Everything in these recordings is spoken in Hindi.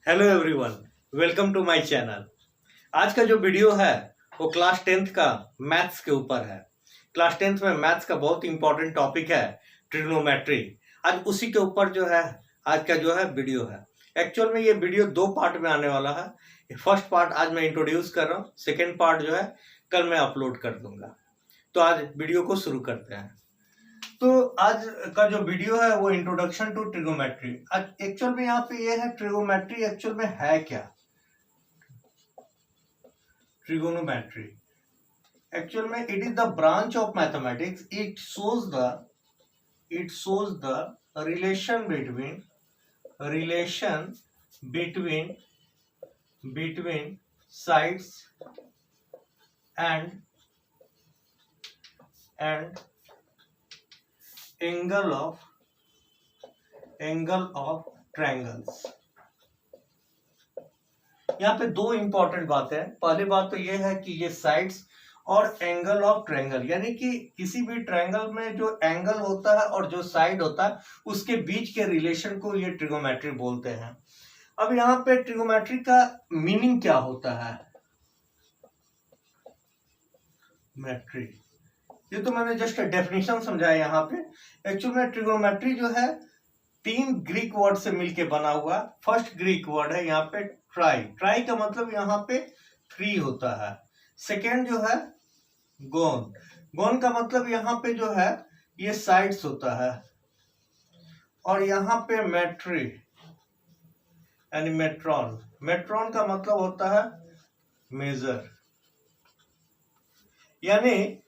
Hello everyone, welcome to my channel. आज का जो वीडियो है वो क्लास टेंथ का मैथ्स के ऊपर है। क्लास टेंथ में मैथ्स का बहुत इंपॉर्टेंट टॉपिक है ट्रिग्नोमेट्री। आज उसी के ऊपर जो है आज का जो है वीडियो है। एक्चुअल में ये वीडियो दो पार्ट में आने वाला है। फर्स्ट पार्ट आज मैं इंट्रोड्यूस कर रहा हूँ, सेकेंड पार्ट जो है कल मैं अपलोड कर दूंगा। तो आज वीडियो को शुरू करते हैं। तो आज का जो वीडियो है वो इंट्रोडक्शन टू ट्रिगोमेट्री। आज एक्चुअल में यहाँ पे ये है ट्रिगोमेट्री एक्चुअल में है क्या। ट्रिगोनोमेट्री एक्चुअल में it is the branch of mathematics. It shows the relation between between sides and angle of triangles. यहाँ पे दो इंपॉर्टेंट बातें हैं। पहली बात तो ये है कि ये साइड्स और एंगल ऑफ ट्रायंगल, यानी कि किसी भी ट्रायंगल में जो एंगल होता है और जो साइड होता है उसके बीच के रिलेशन को ये ट्रिगोमेट्री बोलते हैं। अब यहाँ पे ट्रिगोमेट्री का मीनिंग क्या होता है। मेट्री, ये तो मैंने जस्ट डेफिनेशन समझाया यहाँ पे। एक्चुअल में ट्रिगोनोमेट्री जो है तीन ग्रीक वर्ड से मिलके बना हुआ। फर्स्ट ग्रीक वर्ड है यहाँ पे ट्राई। ट्राई का मतलब यहाँ पे थ्री होता है। सेकेंड जो है गोन। गोन का मतलब यहाँ पे जो है ये साइड्स होता है। और यहाँ पे मेट्री यानी मेट्रॉन। मेट्रॉन का मतलब होता है मेजर, यानी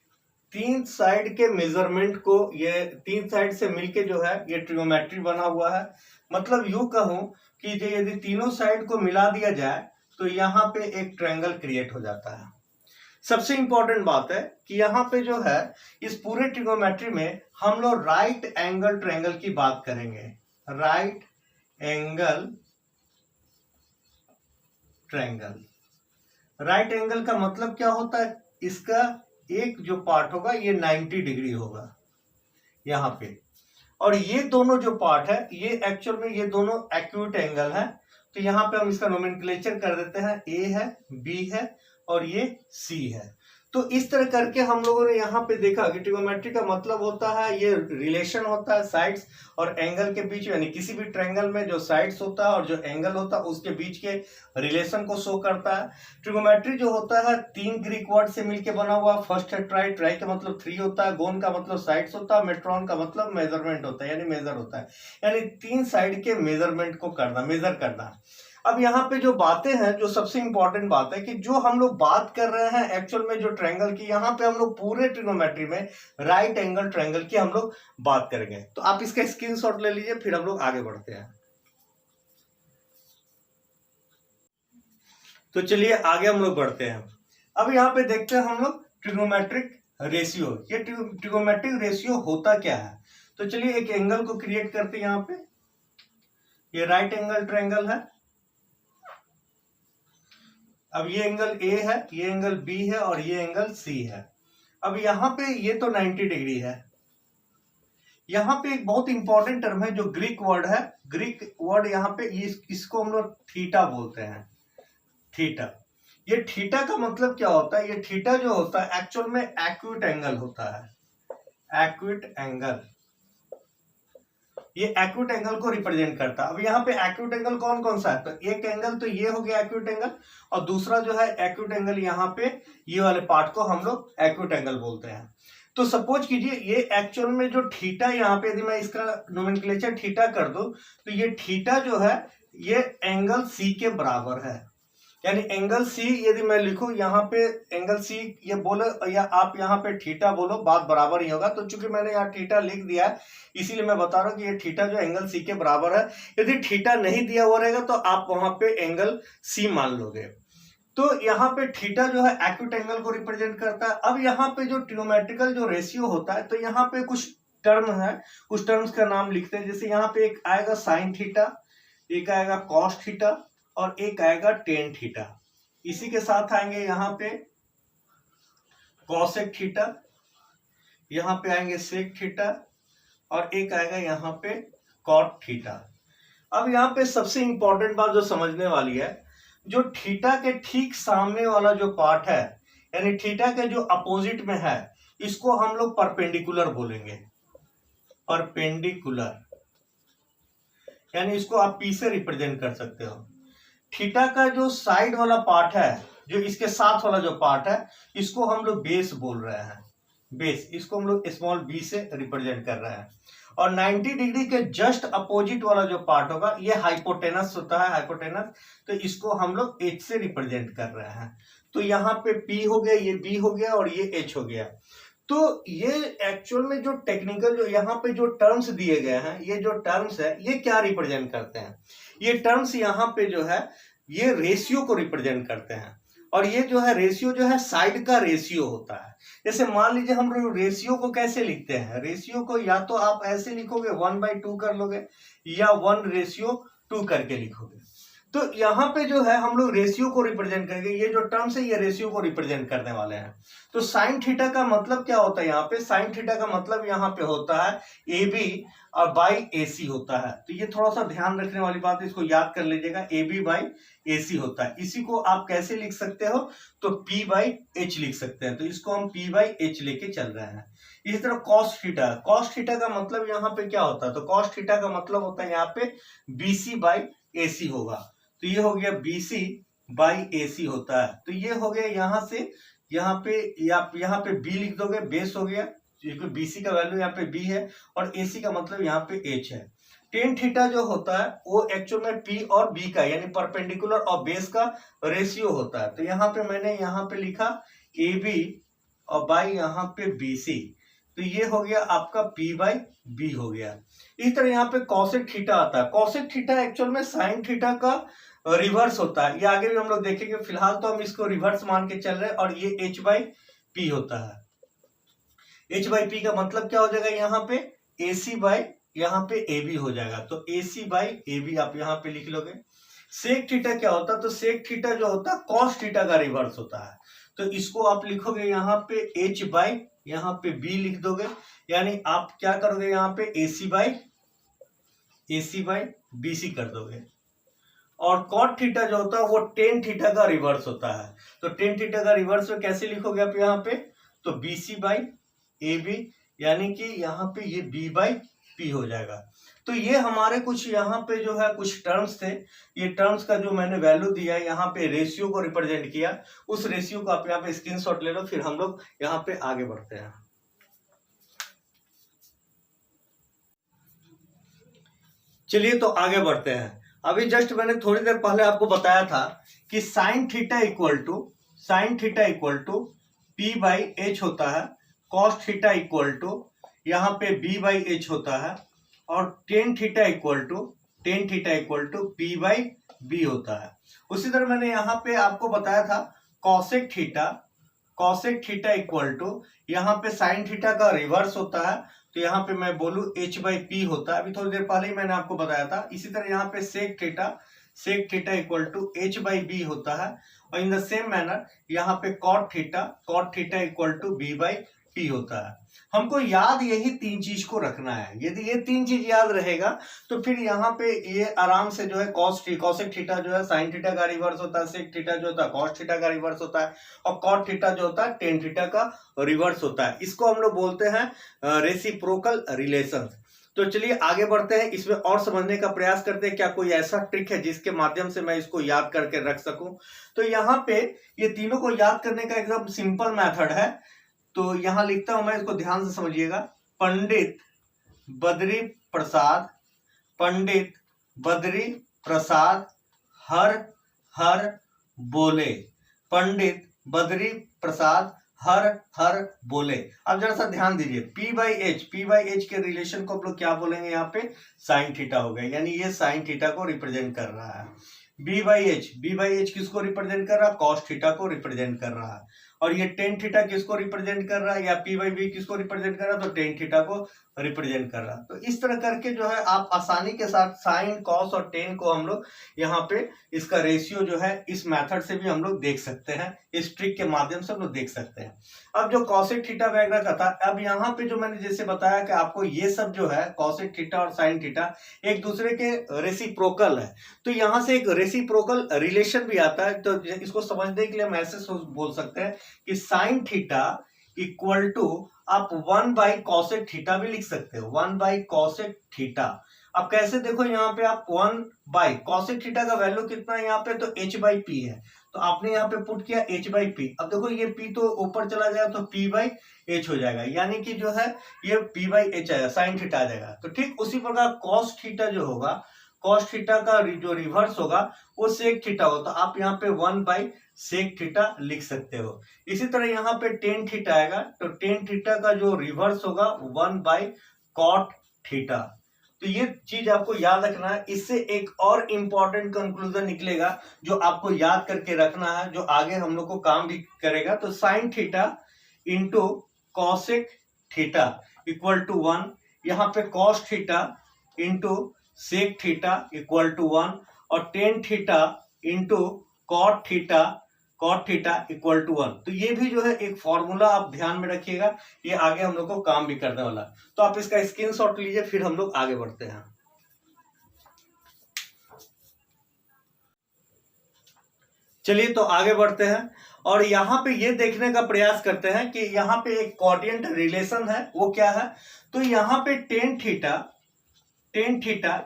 तीन साइड के मेजरमेंट को, ये तीन साइड से मिलके जो है ये ट्रिगोमेट्री बना हुआ है। मतलब यूं कहूं कि जो यदि तीनों साइड को मिला दिया जाए तो यहाँ पे एक ट्रायंगल क्रिएट हो जाता है। सबसे इंपॉर्टेंट बात है कि यहाँ पे जो है इस पूरे ट्रिगोमेट्री में हम लोग राइट एंगल ट्रायंगल की बात करेंगे। Right angle triangle. Right angle का मतलब क्या होता है, इसका एक जो पार्ट होगा ये 90 डिग्री होगा यहाँ पे, और ये दोनों जो पार्ट है ये एक्चुअल में ये दोनों एक्यूट एंगल है। तो यहाँ पे हम इसका नोमेनक्लेचर कर देते हैं, ए है, बी है और ये सी है। तो इस तरह करके हम लोगों ने यहाँ पे देखा कि ट्रिगोमेट्री का मतलब होता है ये रिलेशन होता है साइड्स और एंगल के बीच, यानी किसी भी ट्रायंगल में जो साइड्स होता है और जो एंगल होता है उसके बीच के रिलेशन को शो करता है। ट्रिगोमेट्री जो होता है तीन ग्रीक वर्ड से मिलकर बना हुआ। फर्स्ट है ट्राई। ट्राई का मतलब थ्री होता है। गोन का मतलब साइड्स होता है। मेट्रॉन का मतलब मेजरमेंट होता है, यानी मेजर होता है, यानी तीन साइड के मेजरमेंट को करना, मेजर करना। अब यहाँ पे जो बातें हैं, जो सबसे इंपॉर्टेंट बात है कि जो हम लोग बात कर रहे हैं एक्चुअल में जो ट्रायंगल की, यहाँ पे हम लोग पूरे ट्रिगोमेट्री में राइट एंगल ट्रायंगल की हम लोग बात करेंगे। तो आप इसका स्क्रीनशॉट ले लीजिए, फिर हम लोग आगे बढ़ते हैं। तो चलिए आगे हम लोग बढ़ते हैं। अब यहाँ पे देखते हैं हम लोग ट्रिगोमेट्रिक रेशियो। ये ट्रिगोमेट्रिक रेशियो होता क्या है। तो चलिए एक एंगल को क्रिएट करते हैं। यहाँ पे ये राइट एंगल ट्रायंगल है। अब ये एंगल ए है, ये एंगल बी है और ये एंगल सी है। अब यहाँ पे ये तो 90 डिग्री है। यहाँ पे एक बहुत इंपॉर्टेंट टर्म है जो ग्रीक वर्ड है। ग्रीक वर्ड यहाँ पे इसको हम लोग थीटा बोलते हैं। थीटा, ये थीटा का मतलब क्या होता है। ये थीटा जो होता है एक्चुअल में एक्यूट एंगल होता है। एक्यूट एंगल, ये एक्यूट एंगल को रिप्रेजेंट करता है। अब यहाँ पे एक्यूट एंगल कौन कौन सा है, तो एक एंगल तो ये हो गया एक्यूट एंगल, और दूसरा जो है एक्यूट एंगल यहाँ पे ये वाले पार्ट को हम लोग एक्यूट एंगल बोलते हैं। तो सपोज कीजिए ये एक्चुअल में जो थीटा यहाँ पे, यदि मैं इसका नोमेनक्लेचर थीटा कर दूं तो ये थीटा जो है ये एंगल सी के बराबर है। यानी एंगल सी यदि मैं लिखूं यहाँ पे एंगल सी ये बोलो या आप यहाँ पे थीटा बोलो, बात बराबर ही होगा। तो चूंकि मैंने यहाँ थीटा लिख दिया है इसीलिए मैं बता रहा हूँ कि ये थीटा जो एंगल सी के बराबर है। यदि थीटा नहीं दिया हुआ रहेगा तो आप वहां पे एंगल सी मान लोगे। तो यहाँ पे थीटा जो है एक्यूट एंगल को रिप्रेजेंट करता है। अब यहाँ पे जो ट्रिगोमेट्रिकल जो रेशियो होता है, तो यहाँ पे कुछ टर्म है, कुछ टर्म्स का नाम लिखते हैं। जैसे यहाँ पे एक आएगा साइन थीटा, एक आएगा कॉस थीटा और एक आएगा टेन थीटा। इसी के साथ आएंगे यहाँ पे कॉसेक थीटा, यहाँ पे आएंगे सेक थीटा और एक आएगा यहाँ पे कॉट थीटा। अब यहाँ पे सबसे इंपॉर्टेंट बात जो समझने वाली है, जो थीटा के ठीक सामने वाला जो पार्ट है, यानी थीटा के जो अपोजिट में है, इसको हम लोग परपेंडिकुलर बोलेंगे। परपेंडिकुलर यानी इसको आप पी से रिप्रेजेंट कर सकते हो। थीटा का जो साइड वाला पार्ट है, जो इसके साथ वाला जो पार्ट है, इसको हम लोग बेस बोल रहे हैं। बेस, इसको हम लोग स्मॉल बी से रिप्रेजेंट कर रहे हैं। और 90 डिग्री के जस्ट अपोजिट वाला जो पार्ट होगा, ये हाइपोटेनस होता है, हाइपोटेनस, तो इसको हम लोग एच से रिप्रेजेंट कर रहे हैं। तो यहाँ पे पी हो गया, ये बी हो गया और ये एच हो गया। तो ये एक्चुअल में जो टेक्निकल जो यहाँ पे जो टर्म्स दिए गए हैं, ये जो टर्म्स है, ये क्या रिप्रेजेंट करते हैं? ये टर्म्स यहाँ पे जो है, ये रेशियो को रिप्रेजेंट करते हैं। और ये जो है रेशियो जो है साइड का रेशियो होता है। जैसे मान लीजिए हम लोग रेशियो को कैसे लिखते हैं? रेशियो को या तो आप ऐसे लिखोगे 1/2 कर लोगे, या 1:2 करके लिखोगे। तो यहाँ पे जो है हम लोग रेशियो को रिप्रेजेंट करेंगे। ये जो टर्म्स है, ये रेशियो को रिप्रेजेंट करने वाले हैं। तो साइन थीटा का मतलब क्या होता है? यहाँ पे साइन थीटा का मतलब यहाँ पे होता है ए बी और बाई ए सी होता है। तो ये थोड़ा सा ध्यान रखने वाली बात है, इसको याद कर लीजिएगा। ए बी बाई ए सी होता है। इसी को आप कैसे लिख सकते हो? तो पी बाई एच लिख सकते हैं। तो इसको हम पी बाई एच लेके चल रहे हैं। इसी तरह कॉस थीटा, कॉस थीटा का मतलब यहाँ पे क्या होता है? तो कॉस थीटा का मतलब होता है यहाँ पे बी सी बाई ए सी होगा। तो ये हो गया BC बाई AC होता है। तो ये हो गया यहाँ से यहाँ पे, यहाँ पे B लिख दोगे, बेस हो गया, क्योंकि BC का वैल्यू यहाँ पे B है और AC का मतलब यहाँ पे H है। टेन थीटा जो होता है वो एक्चुअल में P और B का, यानी परपेंडिकुलर और बेस का रेशियो होता है। तो यहाँ पे मैंने यहाँ पे लिखा AB और बाई यहाँ पे BC। तो ये हो गया आपका P बाई B हो गया। इस तरह यहाँ पे कॉसेक थीटा आता है। कॉसेक थीटा एक्चुअल में साइन थीटा का रिवर्स होता है। ये आगे भी हम लोग देखेंगे, फिलहाल तो हम इसको रिवर्स मान के चल रहे हैं। और ये H बाई P होता है। H बाई P का मतलब क्या हो जाएगा? यहाँ पे AC बाई यहाँ पे AB हो जाएगा। तो AC बाई AB आप यहाँ पे लिख लोगे। सेक थीटा क्या होता है? तो सेक थीटा जो होता है कॉस थीटा का रिवर्स होता है। तो इसको आप लिखोगे यहाँ पे H बाई यहाँ पे B लिख दोगे, यानी आप क्या करोगे? यहाँ पे AC बाई BC कर दोगे। और कॉट थीटा जो होता है वो टेन थीटा का रिवर्स होता है। तो टेन थीटा का रिवर्स में कैसे लिखोगे आप यहाँ पे? तो BC बाई AB, यानी कि यहाँ पे ये B बाई P हो जाएगा। तो ये हमारे कुछ यहाँ पे जो है कुछ टर्म्स थे। ये टर्म्स का जो मैंने वैल्यू दिया है, यहाँ पे रेशियो को रिप्रेजेंट किया, उस रेशियो को आप यहाँ पे स्क्रीनशॉट ले लो, फिर हम लोग यहाँ पे आगे बढ़ते हैं। चलिए तो आगे बढ़ते हैं। अभी जस्ट मैंने थोड़ी देर पहले आपको बताया था कि sine theta equal to P by H होता है, कॉस थीटा इक्वल टू यहाँ पे B बाई एच होता है, और tan theta equal to P by B होता है। उसी तरह मैंने यहाँ पे आपको बताया था कॉसेक थीटा इक्वल टू यहाँ पे साइन थीटा का रिवर्स होता है। तो यहाँ पे मैं बोलूं H बाई P होता है। अभी थोड़ी देर पहले ही मैंने आपको बताया था। इसी तरह यहाँ पे sec theta equal to H by B होता है। और इन द सेम मैनर यहाँ पे cot theta equal to B by P होता है। हमको याद यही तीन चीज को रखना है। यदि ये तीन चीज याद रहेगा तो फिर यहाँ पे ये आराम से जो है कॉसेक थीटा जो है साइन थीटा का रिवर्स होता है, सेक थीटा जो होता है कॉस थीटा का रिवर्स होता है, और कॉट थीटा जो होता है टेन थीटा का रिवर्स होता है। इसको हम लोग बोलते हैं रेसिप्रोकल रिलेशन। तो चलिए आगे बढ़ते हैं, इसमें और समझने का प्रयास करते हैं। क्या कोई ऐसा ट्रिक है जिसके माध्यम से मैं इसको याद करके रख सकूं? तो यहाँ पे ये तीनों को याद करने का एकदम सिंपल मेथड है। तो यहां लिखता हूं मैं, इसको ध्यान से समझिएगा। पंडित बद्री प्रसाद हर हर बोले। पंडित बद्री प्रसाद हर हर बोले। अब जरा सा ध्यान दीजिए, P बाई एच के रिलेशन को हम लोग क्या बोलेंगे? यहाँ पे साइन थीटा हो गया, यानी ये साइन थीटा को रिप्रेजेंट कर रहा है। B बाई एच किसको रिप्रेजेंट कर रहा है? कॉस थीटा को रिप्रेजेंट कर रहा है। और ये टेन थीटा किसको रिप्रेजेंट कर रहा है, या पी बाई बी किसको रिप्रेजेंट कर रहा है, तो टेन थीटा को रिप्रेजेंट कर रहा है। तो इस तरह करके जो है आप आसानी के साथ साइन, कॉस और टेन को हम लोग यहाँ पे इसका रेशियो जो है इस मेथड से भी हम लोग देख सकते हैं, इस ट्रिक के माध्यम से हम लोग देख सकते हैं। अब जो कॉसेक थीटा वगैरह का था, अब यहाँ पे जो मैंने जैसे बताया कि आपको ये सब जो है कॉसेक थीटा और साइन थीटा एक दूसरे के रेसिप्रोकल है, तो यहाँ से एक रेसिप्रोकल रिलेशन भी आता है। तो इसको समझने के लिए हम ऐसे बोल सकते हैं कि साइन थीटा इक्वल टू आप 1 बाई कॉसेक थीटा भी लिख सकते हो, 1 बाई कॉसेक थीटा। अब कैसे, देखो यहाँ पे आप 1 बाई कॉसेक थीटा का वैल्यू कितना है यहाँ पे, तो h बाई पी है, तो आपने यहाँ पे पुट किया h बाई पी। अब देखो ये p तो ऊपर चला जाएगा तो p बाई h हो जाएगा, यानी कि जो है ये p बाई h आएगा, साइन थीटा आ जाएगा। तो ठीक उसी प्रकार कॉस थीटा जो होगा, कॉस थीटा का जो रिवर्स होगा वो सेक थीटा हो, तो आप यहाँ पे 1 बाई सेक थीटा लिख सकते हो। इसी तरह यहाँ पे टेन थीटा आएगा, तो टेन थीटा का जो रिवर्स होगा 1 बाई कॉट थीटा। तो ये चीज आपको याद रखना है। इससे एक और इंपॉर्टेंट कंक्लूजन निकलेगा जो आपको याद करके रखना है, जो आगे हम लोग को काम भी करेगा। तो sine theta into cosec theta equal to 1, यहाँ पे cos theta into sec theta equal to 1, और tan theta into cot theta equal to 1। तो ये भी जो है एक फॉर्मूला आप ध्यान में रखिएगा, ये आगे हम लोग को काम भी करने वाला। तो आप इसका स्क्रीनशॉट लीजिए, फिर हम लोग आगे बढ़ते हैं। चलिए तो आगे बढ़ते हैं, और यहाँ पे ये देखने का प्रयास करते हैं कि यहाँ पे एक कोटिएंट रिलेशन है, वो क्या है। तो यहाँ पे टेन थीटा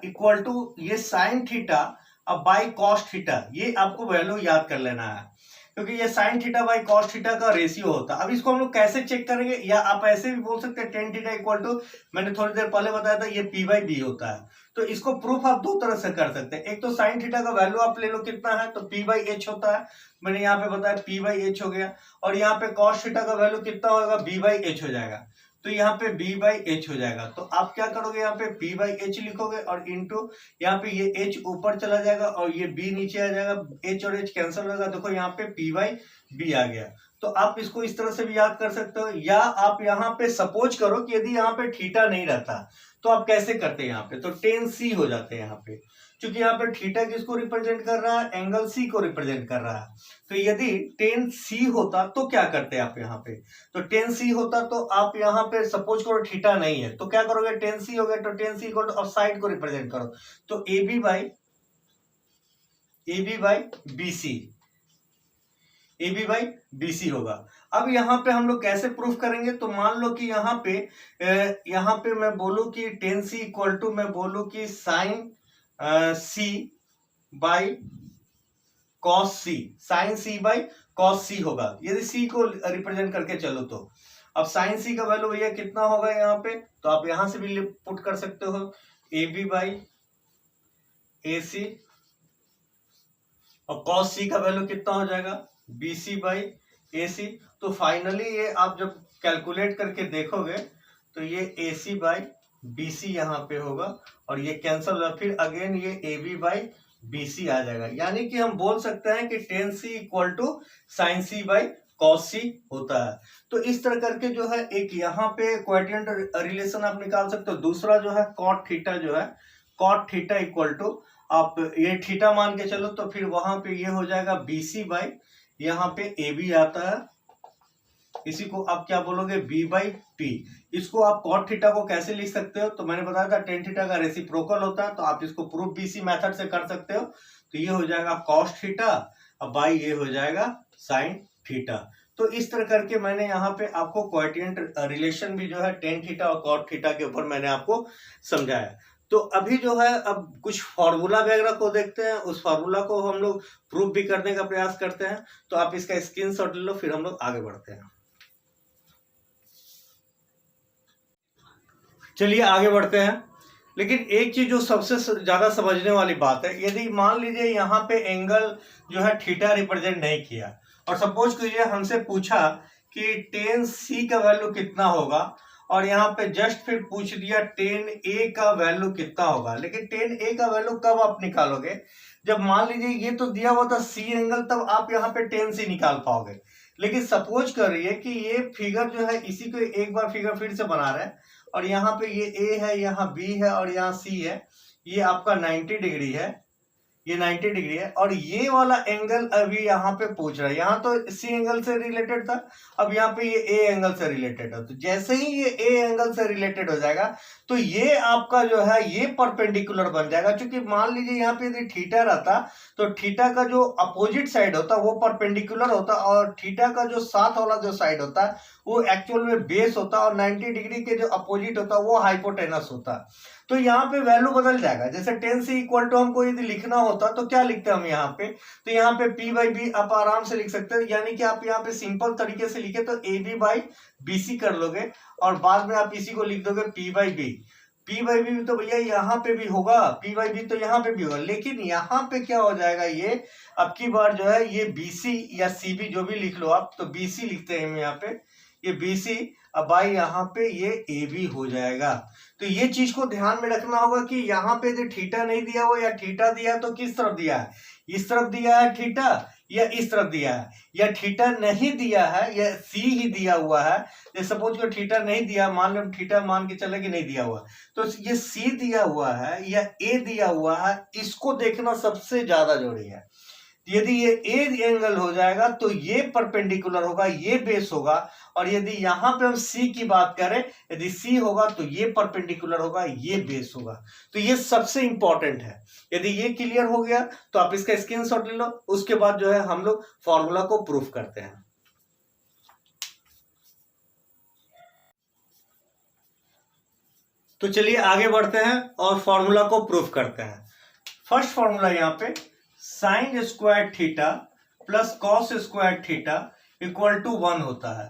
इक्वल टू ये साइन थीटा अब बाई कॉस थीटा, ये आपको वैल्यू याद कर लेना है, क्योंकि ये sine theta by cos theta का रेशियो होता है। अब इसको हम लोग कैसे चेक करेंगे, या आप ऐसे भी बोल सकते हैं टेन थीटा इक्वल टू, मैंने थोड़ी देर पहले बताया था ये पी बाई बी होता है। तो इसको प्रूफ आप दो तरह से कर सकते हैं। एक तो साइन थीटा का वैल्यू आप ले लो कितना है, तो पी बाई एच होता है, मैंने यहाँ पे बताया पी बाई एच हो गया, और यहाँ पे कॉस थीटा का वैल्यू कितना होगा, बी बाई एच हो जाएगा, तो यहाँ पे b बाई एच हो जाएगा। तो आप क्या करोगे, यहाँ पे p बाई एच लिखोगे, और इंटू यहाँ पे ये h ऊपर चला जाएगा और ये b नीचे आ जाएगा, h और h कैंसिल होगा, देखो यहाँ पे p बाई b आ गया। तो आप इसको इस तरह से भी याद कर सकते हो, या आप यहाँ पे सपोज करो कि यदि यहाँ पे थीटा नहीं रहता तो आप कैसे करते हैं, यहाँ पे तो टेन सी हो जाते हैं यहाँ पे, क्योंकि यहाँ पे थीटा किसको रिप्रेजेंट कर रहा है, एंगल सी को रिप्रेजेंट कर रहा है। तो यदि टेन सी होता तो क्या करते हैं आप यहाँ पे, तो टेन सी होता तो आप यहाँ पे सपोज करो थीटा नहीं है, तो क्या करोगे, टेन सी हो गया, तो टेन सी को अब साइड को रिप्रेजेंट करो, तो A B by B C होगा। अब यहाँ पे हम लोग कैसे प्रूफ करेंगे, तो मान लो कि यहाँ पे मैं बोलूं कि टेन सी इक्वल टू, मैं बोलूं कि sine C by cos C, sine C by cos C होगा, यदि सी को रिप्रेजेंट करके चलो तो। अब साइन सी का वैल्यू भैया कितना होगा यहाँ पे, तो आप यहां से भी पुट कर सकते हो, ए बी बाई ए सी, और कॉस सी का वैल्यू कितना हो जाएगा, बी सी बाई ए सी। तो फाइनली ये आप जब कैलकुलेट करके देखोगे तो ये ए सी बाई बी सी यहाँ पे होगा, और ये कैंसल होगा, फिर अगेन ये A B by B C आ जाएगा। यानी कि हम बोल सकते हैं कि tan C equal to sine C by cos C होता है। तो इस तरह करके जो है एक यहाँ पे कोएफिशिएंट रिलेशन आप निकाल सकते हो। दूसरा जो है कॉट थीटा, जो है कॉट थीटा इक्वल टू, आप ये थीटा मान के चलो, तो फिर वहां पे ये हो जाएगा बी सी बाई, यहाँ पे ए बी आता है, इसी को आप क्या बोलोगे, b बाई पी। इसको आप कॉट थीटा को कैसे लिख सकते हो, तो मैंने बताया था टेन थीटा का रेसिप्रोकल होता है, तो आप इसको प्रूफ बीसी मेथड से कर सकते हो। तो ये हो जाएगा कॉस थीटा, अब बाई ये हो जाएगा साइन थीटा। तो इस तरह करके मैंने यहाँ पे आपको कोएफिशिएंट रिलेशन भी जो है टेन थीटा और कॉट थीटा के ऊपर मैंने आपको समझाया। तो अभी जो है अब कुछ फार्मूला वगैरह को देखते हैं, उस फार्मूला को हम लोग प्रूफ भी करने का प्रयास करते हैं। तो आप इसका स्क्रीनशॉट ले लो, फिर हम लोग आगे बढ़ते हैं। चलिए आगे बढ़ते हैं। लेकिन एक चीज जो सबसे ज्यादा समझने वाली बात है, यदि मान लीजिए यहाँ पे एंगल जो है थीटा रिप्रेजेंट नहीं किया, और सपोज कीजिए हमसे पूछा कि टेन सी का वैल्यू कितना होगा, और यहाँ पे जस्ट फिर पूछ दिया टेन ए का वैल्यू कितना होगा। लेकिन टेन ए का वैल्यू कब आप निकालोगे, जब मान लीजिए ये तो दिया हुआ था सी एंगल, तब आप यहाँ पे टेन सी निकाल पाओगे। लेकिन सपोज करिए कि ये फिगर जो है इसी को एक बार फिगर फिर से बना रहे हैं और यहाँ पे ये ए है, यहाँ बी है और यहाँ सी है। ये आपका 90 डिग्री है, ये 90 डिग्री है और ये वाला एंगल अभी यहाँ पे पूछ रहा है। यहाँ तो सी एंगल से रिलेटेड था, अब यहाँ पे ये ए एंगल से रिलेटेड है। तो जैसे ही ये ए एंगल से रिलेटेड हो जाएगा तो ये आपका जो है ये परपेंडिकुलर बन जाएगा। क्योंकि मान लीजिए यहाँ पे यदि थीटा रहता तो थीटा का जो अपोजिट साइड होता वो परपेंडिकुलर होता और थीटा का जो साथ वाला जो साइड होता है वो एक्चुअल में बेस होता और 90 डिग्री के जो अपोजिट होता वो हाइपोटेनस होता। तो यहाँ पे वैल्यू बदल जाएगा। जैसे 10 से इक्वल टू हमको यदि लिखना होता तो क्या लिखते हैं हम यहाँ पे, तो यहाँ पे P बाई बी आप आराम से लिख सकते हैं। यानी कि आप यहाँ पे सिंपल तरीके से लिखे तो A B by B C कर लोगे और बाद में आप इसी को लिख दोगे P by B. P by B तो भैया यहाँ पे भी होगा, P बाई बी तो यहाँ पे भी होगा, लेकिन यहाँ पे क्या हो जाएगा, ये अब की बार जो है ये BC या CB जो भी लिख लो आप, तो BC लिखते हैं हम यहाँ पे, ये BC अब बाई यहाँ पे ये AB हो जाएगा। तो ये चीज को ध्यान में रखना होगा कि यहाँ पे जो थीटा नहीं दिया हुआ या थीटा दिया तो किस तरफ दिया है, इस तरफ दिया है थीटा या इस तरफ दिया है, या थीटा नहीं दिया है या सी ही दिया हुआ है। जैसे सपोज को थीटा नहीं दिया, मान लो थीटा मान के चले कि नहीं दिया हुआ, तो ये सी दिया हुआ है या ए दिया हुआ है, इसको देखना सबसे ज्यादा जरूरी है। यदि ये ए एंगल हो जाएगा तो ये परपेंडिकुलर होगा, ये बेस होगा, और यदि यहां पे हम सी की बात करें, यदि सी होगा तो ये परपेंडिकुलर होगा, ये बेस होगा। तो ये सबसे इंपॉर्टेंट है। यदि ये क्लियर हो गया तो आप इसका स्क्रीनशॉट ले लो, उसके बाद जो है हम लोग फॉर्मूला को प्रूफ करते हैं। तो चलिए आगे बढ़ते हैं और फॉर्मूला को प्रूफ करते हैं। फर्स्ट फॉर्मूला यहाँ पे sine square theta plus cos square theta equal to 1 होता है।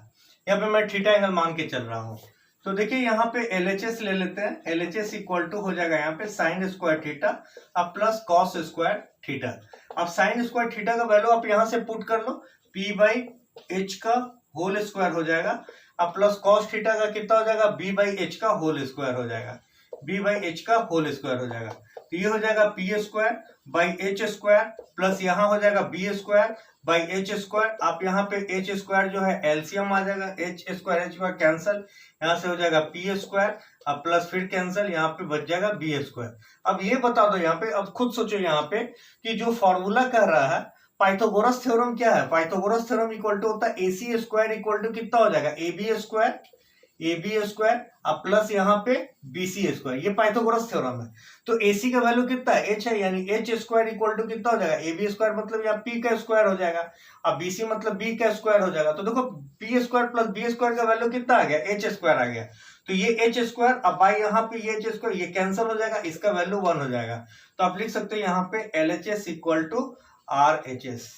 यहाँ पे मैं थीटा एंगल मान के चल रहा हूं। तो देखिए यहाँ पे LHS ले लेते हैं, LHS इक्वल टू हो जाएगा यहाँ पे साइन स्क्वायर थीटा अब प्लस कॉस स्क्वायर थीटा। अब साइन स्क्वायर थीटा का वैल्यू आप यहाँ से पुट कर लो, P बाई एच का होल स्क्वायर हो जाएगा, अब प्लस कॉस थीटा का कितना हो जाएगा, B बाई एच का होल स्क्वायर हो जाएगा, B बाई एच का होल स्क्वायर हो जाएगा। तो ये हो जाएगा P square by H square plus यहाँ हो जाएगा B square by H square. आप यहाँ पे एच स्क्वायर जो है एलसीएम आ जाएगा, एच स्क्वायर कैंसल, यहाँ से हो जाएगा पी स्क्वायर अब प्लस फिर कैंसल, यहाँ पे बच जाएगा बी स्क्वायर। अब ये बता दो यहाँ पे, अब खुद सोचो यहाँ पे कि जो फॉर्मूला कह रहा है पाइथागोरस थ्योरम क्या है, पाइथागोरस थ्योरम इक्वल टू होता है AC स्क्वायर इक्वल टू कितना हो जाएगा, AB स्क्वायर अब प्लस यहाँ पे BC स्क्वायर। ये पाइथागोरस थ्योरम है। तो AC का वैल्यू कितना है, H है, यानी H स्क्वायर इक्वल टू कितना हो जाएगा, AB स्क्वायर मतलब यहाँ P का स्क्वायर हो जाएगा, अब BC मतलब B का स्क्वायर हो जाएगा। तो देखो P square plus B square का वैल्यू कितना आ गया, H स्क्वायर आ गया। तो ये H स्क्वायर अब बाई यहाँ पे ये H स्क्वायर ये कैंसिल हो जाएगा, इसका वैल्यू 1 हो जाएगा। तो आप लिख सकते हो यहाँ पे LHS इक्वल टू RHS,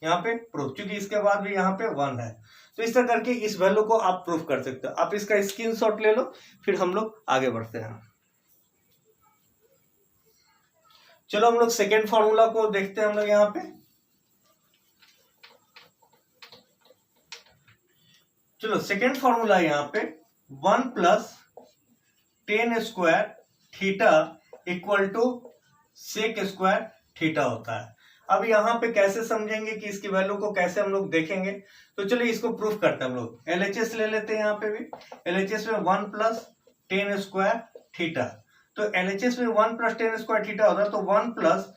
यहाँ पे प्रूफ, क्योंकि इसके बाद भी यहाँ पे 1 है। तो इस तरह करके इस वैल्यू को आप प्रूफ कर सकते हो। आप इसका स्क्रीनशॉट ले लो, फिर हम लोग आगे बढ़ते हैं। चलो हम लोग सेकेंड फॉर्मूला को देखते हैं हम लोग यहाँ पे। चलो सेकेंड फॉर्मूला यहाँ पे 1 plus 10 square theta equal to sec square theta होता है। अब यहाँ पे कैसे समझेंगे कि इसकी वैल्यू को कैसे हम लोग देखेंगे, तो चलिए इसको प्रूफ करते हैं हम लोग। LHS ले लेते हैं यहाँ पे भी, LHS में 1 प्लस 10 स्क्वायर थीटा, तो LHS में 1 प्लस 10 स्क्वायर थीटा होता है, तो 1 प्लस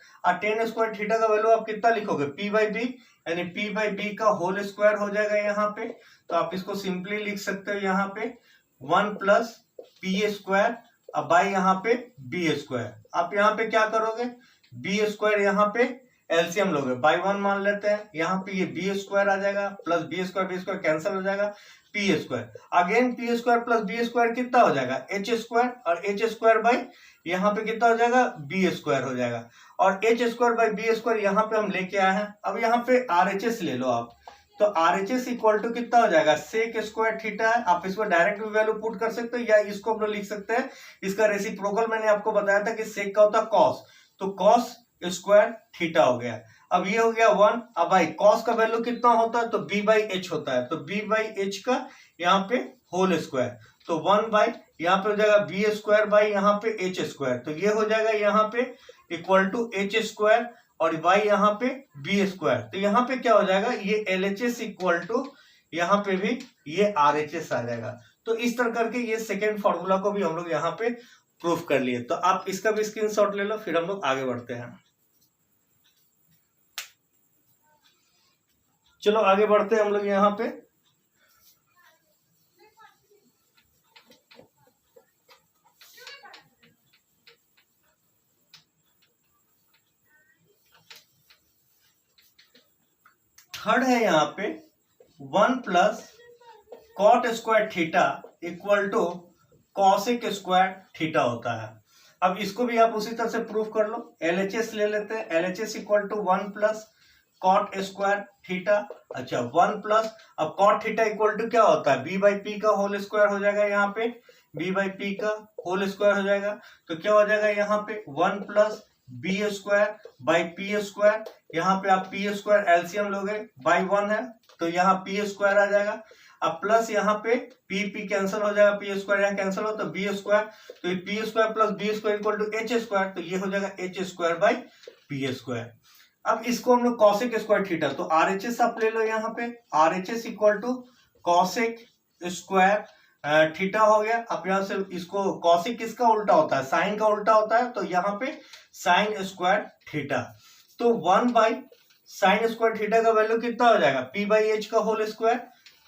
10 स्क्वायर थीटा का वैल्यू आप कितना लिखोगे, P बाई बी, यानी P बाई बी का होल स्क्वायर हो जाएगा यहाँ पे। तो आप इसको सिंपली लिख सकते हो यहाँ पे 1 प्लस P स्क्वायर अब बाई यहाँ पे B स्क्वायर। आप यहाँ पे क्या करोगे, B स्क्वायर यहाँ पे एलसीएम लोगे, बाई 1 मान लेते हैं, यहाँ पे ये बी स्क्वायर आ जाएगा प्लस बी स्क्वायर कैंसिल हो जाएगा, P square again P square plus B square कितना हो जाएगा, एच स्क्वायर, और एच स्क्वायर बाई यहाँ पे कितना हो जाएगा, बी स्क्वायर हो जाएगा, और H square by B square यहाँ पे हम लेके आए हैं। अब यहाँ पे RHS ले लो आप, तो RHS इक्वल टू कितना हो जाएगा, सेक स्क्वायर थीटा है। आप इसको डायरेक्ट भी वैल्यू पुट कर सकते हो या इसको हम लोग लिख सकते हैं, इसका रेसिप्रोकल मैंने आपको बताया था कि सेक का होता है कॉस, तो कॉस स्क्वायर थीटा हो गया। अब ये हो गया 1, अब भाई कॉस का वैल्यू कितना होता है, तो b बाई एच होता है, तो b बाई एच का यहाँ पे होल स्क्वायर, तो 1 बाई यहाँ पे हो जाएगा बी स्क्वायर बाई यहाँ पे एच स्क्वायर, तो ये हो जाएगा यहाँ पे इक्वल टू एच स्क्वायर और y यहाँ पे b स्क्वायर। तो यहाँ पे क्या हो जाएगा, ये LHS इक्वल टू यहाँ पे भी ये RHS आ जाएगा। तो इस तरह करके ये सेकेंड फॉर्मूला को भी हम लोग यहाँ पे प्रूफ कर लिए। तो आप इसका भी स्क्रीनशॉट ले लो, फिर हम लोग आगे बढ़ते हैं। चलो आगे बढ़ते हैं हम लोग यहाँ पे। थर्ड है यहाँ पे 1 plus cot square theta equal to cosec square theta होता है। अब इसको भी आप उसी तरह से प्रूफ कर लो। LHS ले लेते हैं, LHS equal to 1 plus cot square theta. अच्छा 1 प्लस, अब कॉट थीटा इक्वल टू क्या होता है, b बाई पी का होल स्क्वायर हो जाएगा। यहाँ पे b बाई पी का होल स्क्वायर हो जाएगा। तो क्या हो जाएगा यहाँ पे 1 plus B square by P square. यहाँ पे आप पी स्क्वायर एलसीएम लोगे, बाई 1 है तो यहाँ पी स्क्वायर आ जाएगा। अब प्लस यहाँ पे पी कैंसिल हो जाएगा, पी स्क्वायर यहाँ कैंसिल हो तो बी स्क्वायर, तो ये P square plus B square equal to H square, तो ये हो जाएगा H square by P square. अब इसको हम लोग कॉसेक स्क्वायर थीटा, तो RHS आप ले लो यहाँ पे, RHS equal to cosec square theta हो गया। अब यहाँ से इसको, कॉसेक किसका उल्टा होता है, साइन का उल्टा होता है, तो यहाँ पे साइन स्क्वायर थीटा। तो 1 बाई साइन स्क्वायर थीटा का वैल्यू कितना हो जाएगा, पी बाई एच का whole square,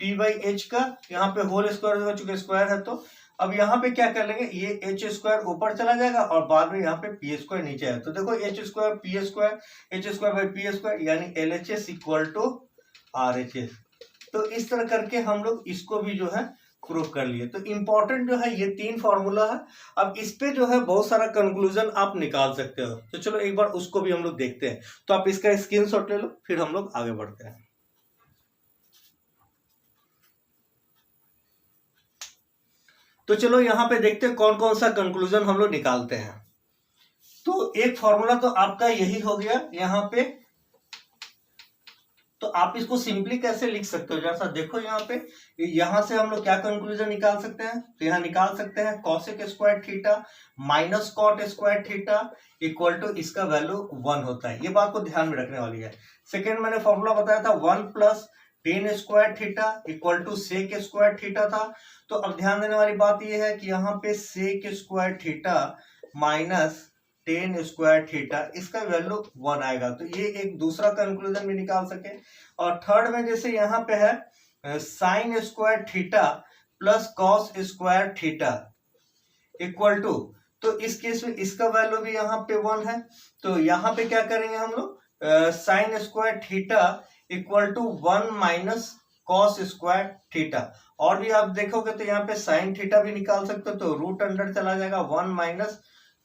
P by H का यहाँ पे होल स्क्वायर होगा, चूंकि स्क्वायर है। तो अब यहाँ पे क्या कर लेंगे, ये एच स्क्वायर ऊपर चला जाएगा और बाद में यहाँ पे पी स्क्वायर नीचे है। तो देखो H square P square, H square by P square, यानी LHS इक्वल टू RHS। तो इस तरह करके हम लोग इसको भी जो है प्रूफ कर लिए। तो इंपॉर्टेंट जो है ये 3 फॉर्मूला है। अब इस पे जो है बहुत सारा कंक्लूजन आप निकाल सकते हो। तो चलो एक बार उसको भी हम लोग देखते हैं। तो आप इसका स्क्रीनशॉट ले लो, फिर हम लोग आगे बढ़ते हैं। तो चलो यहाँ पे देखते हैं कौन कौन सा कंक्लूजन हम लोग निकालते हैं। तो एक फॉर्मूला तो आपका यही हो गया यहाँ पे। तो आप इसको सिंपली कैसे लिख सकते हो, जैसा देखो यहाँ पे, यहाँ से हम लोग क्या कंक्लूजन निकाल सकते हैं। तो यहाँ निकाल सकते हैं cosec square theta minus cot square theta equal to इसका वैल्यू 1 होता है। ये बात को ध्यान में रखने वाली है। सेकेंड मैंने फॉर्मूला बताया था 1 plus tan square theta equal to sec square theta था। तो अब ध्यान देने वाली बात यह है कि यहाँ पे sec square theta minus tan square theta, इसका वैल्यू 1 आएगा। तो ये एक दूसरा कंक्लूजन भी निकाल सके। और थर्ड में जैसे यहाँ पे है sine square theta plus cos square theta equal to, तो इस केस में इसका वैल्यू भी यहाँ पे 1 है। तो यहाँ पे क्या करेंगे हम लोग, sine square theta equal to 1 minus cos square theta. और भी आप देखोगे तो यहाँ पे साइन थीटा भी निकाल सकते हो, तो रूट अंडर चला जाएगा 1 माइनस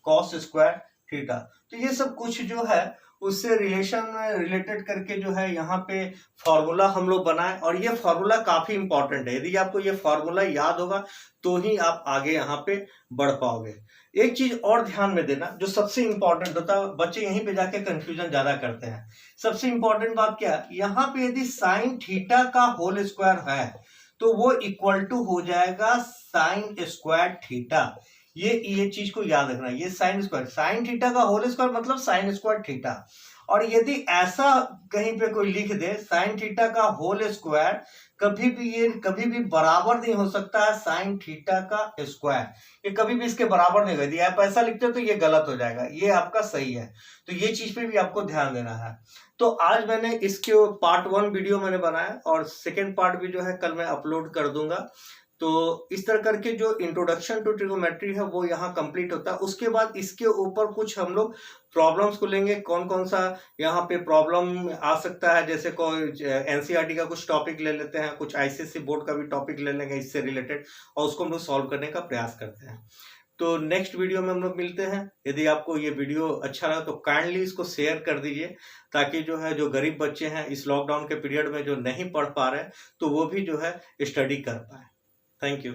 कॉस स्क्वायर थीटा। तो ये सब कुछ जो है उससे रिलेशन में रिलेटेड करके जो है यहाँ पे फॉर्मूला हम लोग बनाए। और ये फॉर्मूला काफी इंपॉर्टेंट है। यदि आपको ये फॉर्मूला याद होगा तो ही आप आगे यहाँ पे बढ़ पाओगे। एक चीज और ध्यान में देना, जो सबसे इंपॉर्टेंट होता है, बच्चे यहीं पे जाके कंफ्यूजन ज्यादा करते हैं। सबसे इंपॉर्टेंट बात क्या, यहाँ पे यदि साइन थीटा का होल स्क्वायर है तो वो इक्वल टू हो जाएगा साइन स्क्वायर थीटा। ये चीज को याद रखना, ये साइन स्क्वायर, साइन थीटा का होल स्क्वायर मतलब साइन स्क्वायर थीटा। और यदि ऐसा कहीं पे कोई लिख दे साइन थीटा का होल स्क्वायर, कभी भी बराबर नहीं हो सकता है साइन थीटा का स्क्वायर। ये कभी भी इसके बराबर नहीं होगा। यदि आप ऐसा लिखते हो तो ये गलत हो जाएगा, ये आपका सही है। तो ये चीज पे भी आपको ध्यान देना है। तो आज मैंने इसके पार्ट 1 वीडियो मैंने बनाया और सेकेंड पार्ट भी जो है कल मैं अपलोड कर दूंगा। तो इस तरह करके जो इंट्रोडक्शन टू ट्रिगोमेट्री है वो यहाँ कंप्लीट होता है। उसके बाद इसके ऊपर कुछ हम लोग प्रॉब्लम्स को लेंगे, कौन कौन सा यहाँ पे प्रॉब्लम आ सकता है। जैसे कोई एनसीईआरटी का कुछ टॉपिक ले लेते हैं, कुछ आईसीएसई बोर्ड का भी टॉपिक ले लेंगे इससे रिलेटेड, और उसको हम लोग सॉल्व करने का प्रयास करते हैं। तो नेक्स्ट वीडियो में हम लोग मिलते हैं। यदि आपको ये वीडियो अच्छा लगा तो काइंडली इसको शेयर कर दीजिए, ताकि जो है जो गरीब बच्चे हैं इस लॉकडाउन के पीरियड में जो नहीं पढ़ पा रहे हैं तो वो भी जो है स्टडी कर पाए। Thank you.